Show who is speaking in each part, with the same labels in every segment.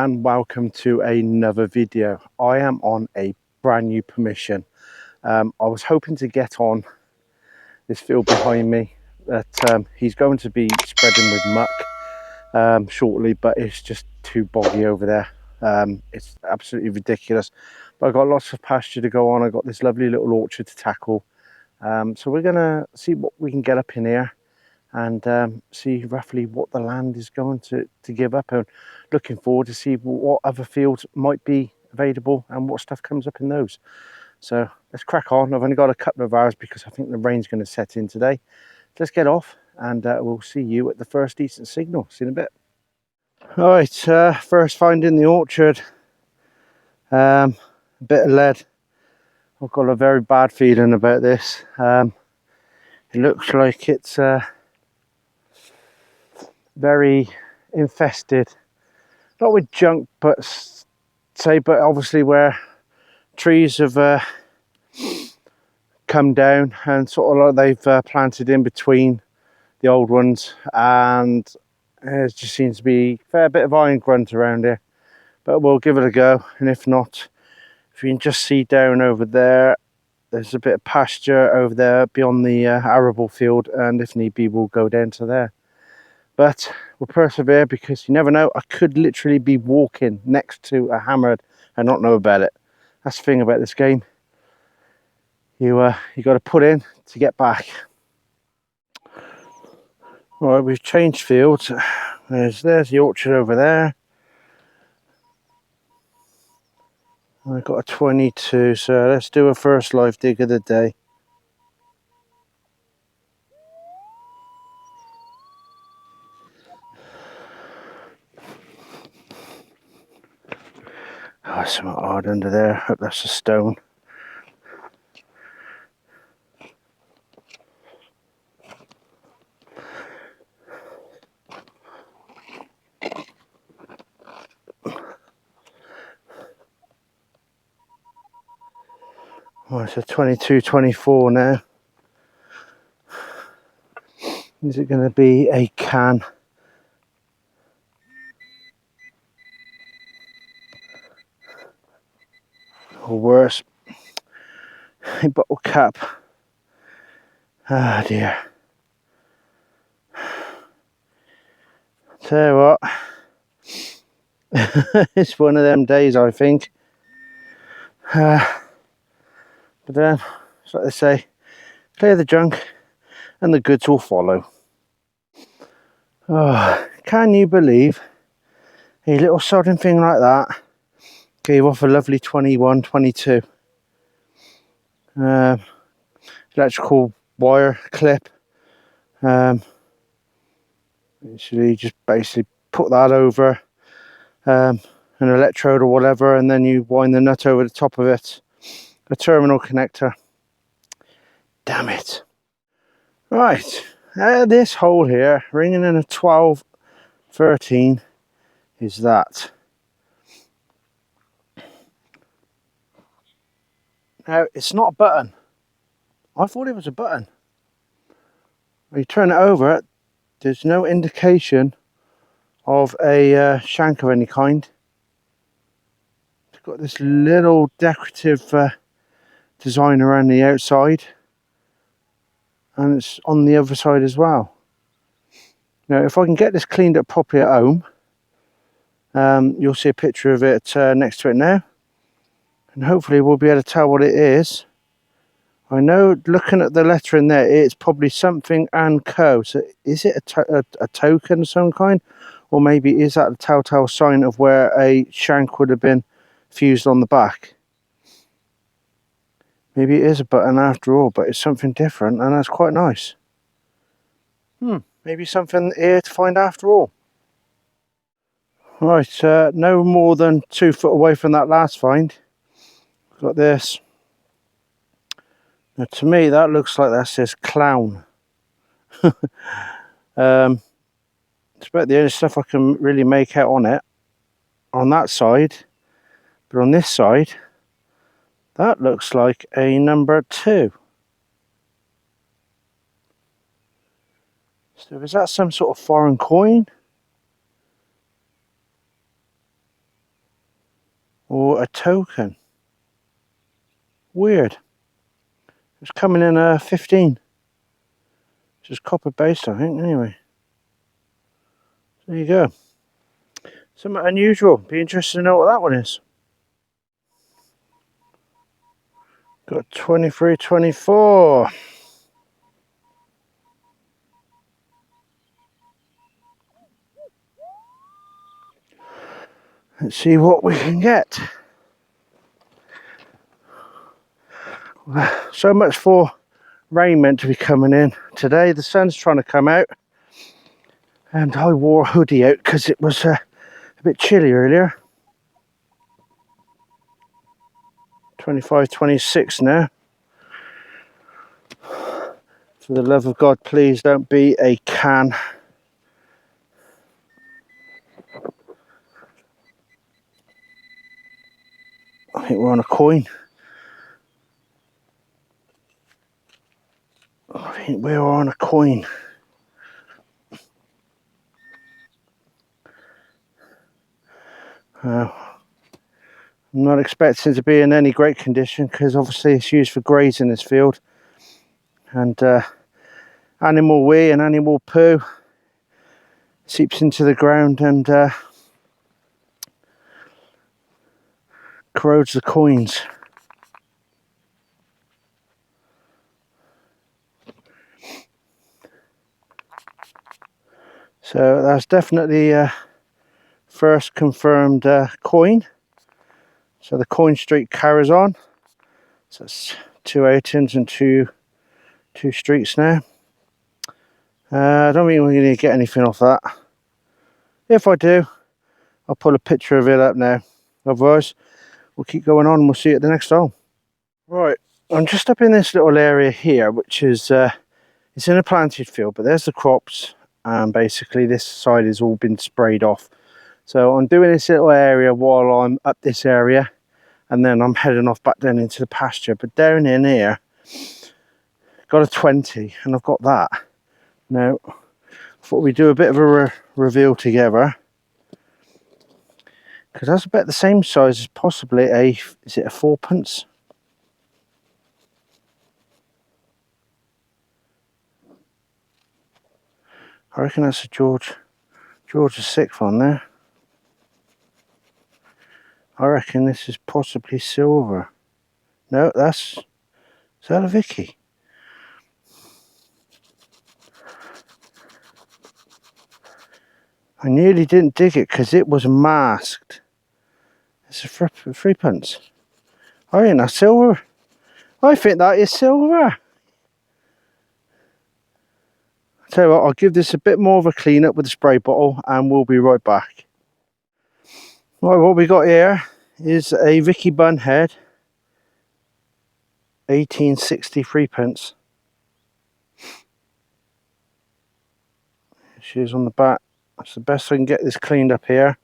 Speaker 1: and welcome to another video. I am on a brand new permission. I was hoping to get on this field behind me, but he's going to be spreading with muck shortly, but it's just too boggy over there. It's absolutely ridiculous, but I've got lots of pasture to go on. I've got this lovely little orchard to tackle, so we're gonna see what we can get up in here and see roughly what the land is going to give up, and looking forward to see what other fields might be available and what stuff comes up in those. So let's crack on. I've only got a couple of hours because I think the rain's going to set in today. Let's get off and we'll see you at the first decent signal. See you in a bit. All right, first find in the orchard. A bit of lead. I've got a very bad feeling about this. It looks like it's very infested, not with junk, but obviously where trees have come down and sort of like they've planted in between the old ones, and there just seems to be a fair bit of iron grunt around here, but we'll give it a go. And if not, if you can just see down over there, there's a bit of pasture over there beyond the arable field, and if need be we'll go down to there. But we'll persevere, because you never know, I could literally be walking next to a hammered and not know about it. That's the thing about this game. You got to put in to get back. Right, we've changed fields. There's the orchard over there. I've got a 22, so let's do a first live dig of the day. Oh, it's something hard under there. I hope that's a stone. Oh, it's a 22, 24 now. Is it going to be a can? Or worse, a bottle cap. Ah dear. Tell you what, it's one of them days, I think. But then, it's like they say, clear the junk and the goods will follow. Oh, can you believe a little sodding thing like that gave off a lovely 21, 22. Electrical wire clip. Actually, just basically put that over an electrode or whatever, and then you wind the nut over the top of it. A terminal connector. Damn it. Right, this hole here, ringing in a 12, 13, is that. Now, it's not a button. I thought it was a button. When you turn it over, there's no indication of a shank of any kind. It's got this little decorative design around the outside, and it's on the other side as well. Now, if I can get this cleaned up properly at home, you'll see a picture of it next to it now, and hopefully we'll be able to tell what it is. I know, looking at the letter in there, it's probably something and co. So is it a token of some kind, or maybe is that a telltale sign of where a shank would have been fused on the back? Maybe it is a button after all, but it's something different, and that's quite nice. Maybe something here to find after all. Right, no more than 2 foot away from that last find. Got this. Now, to me, that looks like that says clown. It's about the only stuff I can really make out on it, on that side. But on this side, that looks like a number 2. So is that some sort of foreign coin? or a token. Weird. It's coming in a 15. Just copper based, I think, anyway. There you go. Something unusual. Be interested to know what that one is. Got 23, 24. Let's see what we can get. So much for rain meant to be coming in today. The sun's trying to come out, and I wore a hoodie out because it was a bit chilly earlier. 25, 26 now. For the love of God, please don't be a can. I think we're on a coin. I think we're on a coin. I'm not expecting to be in any great condition because obviously it's used for grazing this field, and animal wee and animal poo seeps into the ground and corrodes the coins. So that's definitely first confirmed coin. So the coin streak carries on. So that's 2 outings and two streaks now. I don't think we're going to get anything off that. If I do, I'll pull a picture of it up now. Otherwise, we'll keep going on and we'll see you at the next hole. Right, I'm just up in this little area here, which is it's in a planted field, but there's the crops, and basically this side has all been sprayed off. So I'm doing this little area while I'm up this area, and then I'm heading off back down into the pasture. But down in here, got a 20, and I've got that. Now, I thought we'd do a bit of a reveal together, because that's about the same size as possibly a, is it a 4pence? I reckon that's a George VI one there. I reckon this is possibly silver. No, is that a Vicky? I nearly didn't dig it because it was masked. It's a 3pence. I think that's silver. I think that is silver. Tell you what, I'll give this a bit more of a clean up with the spray bottle and we'll be right back. Right, what we got here is a Vicky Bunhead, 1863 pence. She is on the back. That's the best I can get this cleaned up here.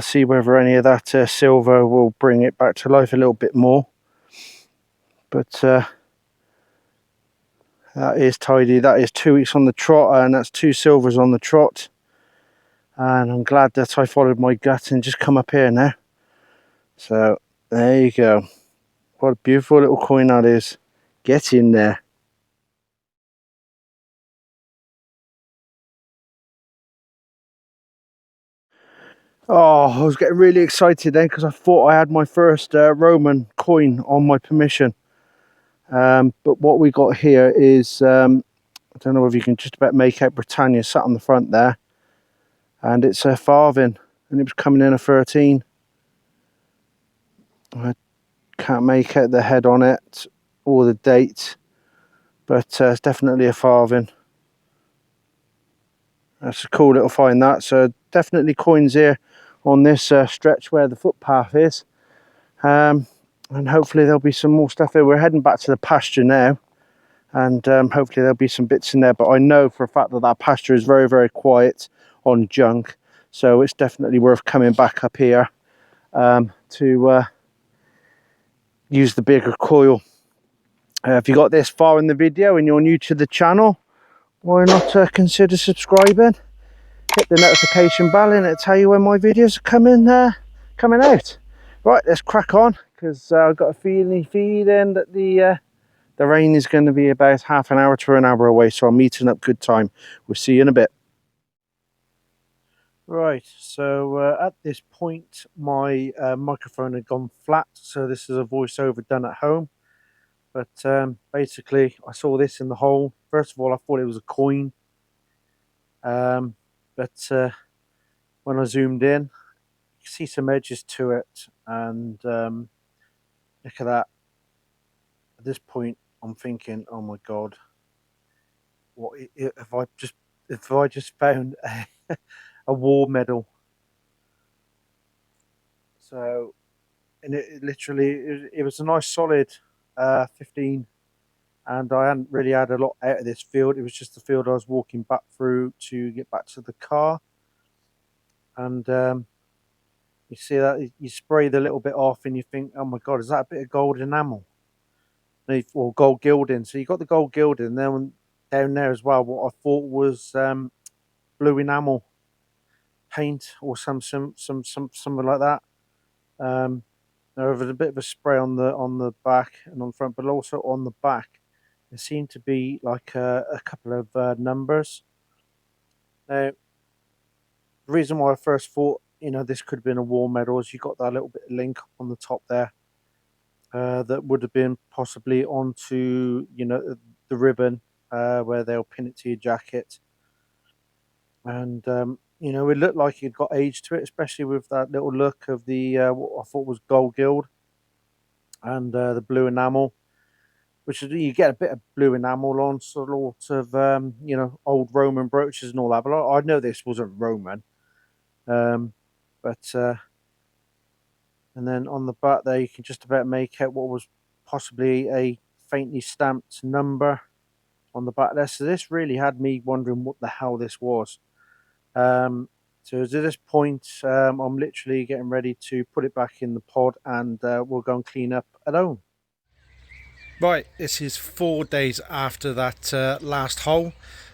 Speaker 1: See whether any of that silver will bring it back to life a little bit more. But that is tidy. That is 2 weeks on the trot, and that's 2 silvers on the trot. And I'm glad that I followed my gut and just come up here now. So there you go. What a beautiful little coin that is. Get in there. Oh, I was getting really excited then because I thought I had my first Roman coin on my permission. But what we got here is, I don't know if you can just about make out Britannia sat on the front there. And it's a farthing, and it was coming in a 13. I can't make out the head on it or the date, but it's definitely a farthing. That's a cool little find, that. So definitely coins here on this stretch where the footpath is, and hopefully there'll be some more stuff here. We're heading back to the pasture now, and hopefully there'll be some bits in there, but I know for a fact that that pasture is very, very quiet on junk, so it's definitely worth coming back up here to use the bigger coil. If you got this far in the video and you're new to the channel, why not consider subscribing, hit the notification bell, and it'll tell you when my videos are coming coming out. Right, let's crack on, because I've got a feeling that the rain is going to be about half an hour to an hour away, so I'm meeting up good time. We'll see you in a bit. Right, so at this point my microphone had gone flat, so this is a voiceover done at home. But basically I saw this in the hole. First of all, I thought it was a coin, but when I zoomed in, you can see some edges to it, and look at that. At this point I'm thinking, oh my god, what if I just found a war medal? So, and it literally, it was a nice solid 15, and I hadn't really had a lot out of this field. It was just the field I was walking back through to get back to the car. And you see that you spray the little bit off and you think, oh my god, is that a bit of gold enamel or gold gilding? So you got the gold gilding, and then down there as well what I thought was blue enamel paint or something like that. There was a bit of a spray on the back and on the front, but also on the back there seemed to be like a couple of numbers. Now, the reason why I first thought, this could have been a war medal is you got that little bit of link on the top there that would have been possibly onto, the ribbon where they'll pin it to your jacket. And it looked like it got age to it, especially with that little look of the what I thought was gold gild and the blue enamel, which is, you get a bit of blue enamel on sort of old Roman brooches and all that. But I know this wasn't Roman, but and then on the back there you can just about make out what was possibly a faintly stamped number on the back there. So this really had me wondering what the hell this was. So at this point, I'm literally getting ready to put it back in the pod, and we'll go and clean up at home. Right, this is 4 days after that last hole,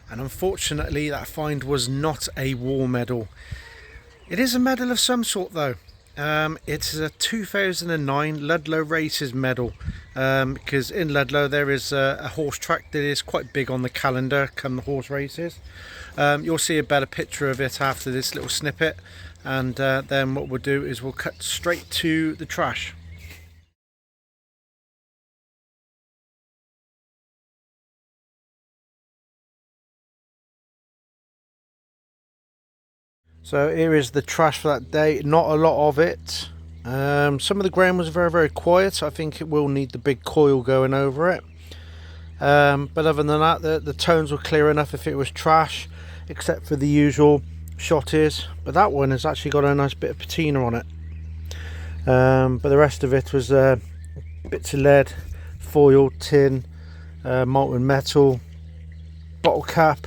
Speaker 1: and unfortunately that find was not a war medal. It is a medal of some sort though. It's a 2009 Ludlow Races medal, because in Ludlow there is a horse track that is quite big on the calendar come the horse races. You'll see a better picture of it after this little snippet, and then what we'll do is we'll cut straight to the trash. So here is the trash for that day. Not a lot of it. Some of the ground was very, very quiet. I think it will need the big coil going over it. But other than that, the tones were clear enough if it was trash, except for the usual shotties. But that one has actually got a nice bit of patina on it. But the rest of it was bits of lead, foil, tin, molten metal, bottle cap,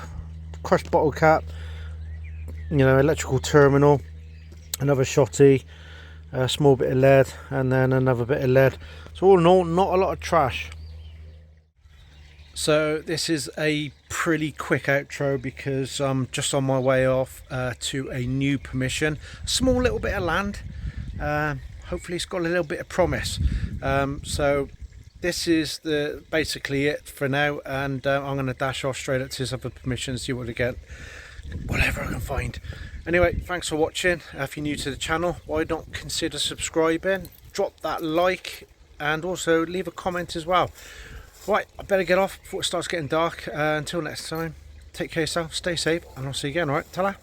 Speaker 1: crushed bottle cap, electrical terminal, another shotty, a small bit of lead, and then another bit of lead. So all in all, not a lot of trash. So this is a pretty quick outro because I'm just on my way off to a new permission, a small little bit of land. Hopefully it's got a little bit of promise. So this is basically it for now, and I'm going to dash off straight up to this other permission and see what I get, whatever I can find. Anyway, thanks for watching. If you're new to the channel, why not consider subscribing, drop that like, and also leave a comment as well. Right, I better get off before it starts getting dark. Until next time, take care of yourself, stay safe, and I'll see you again. Alright, ta-ra.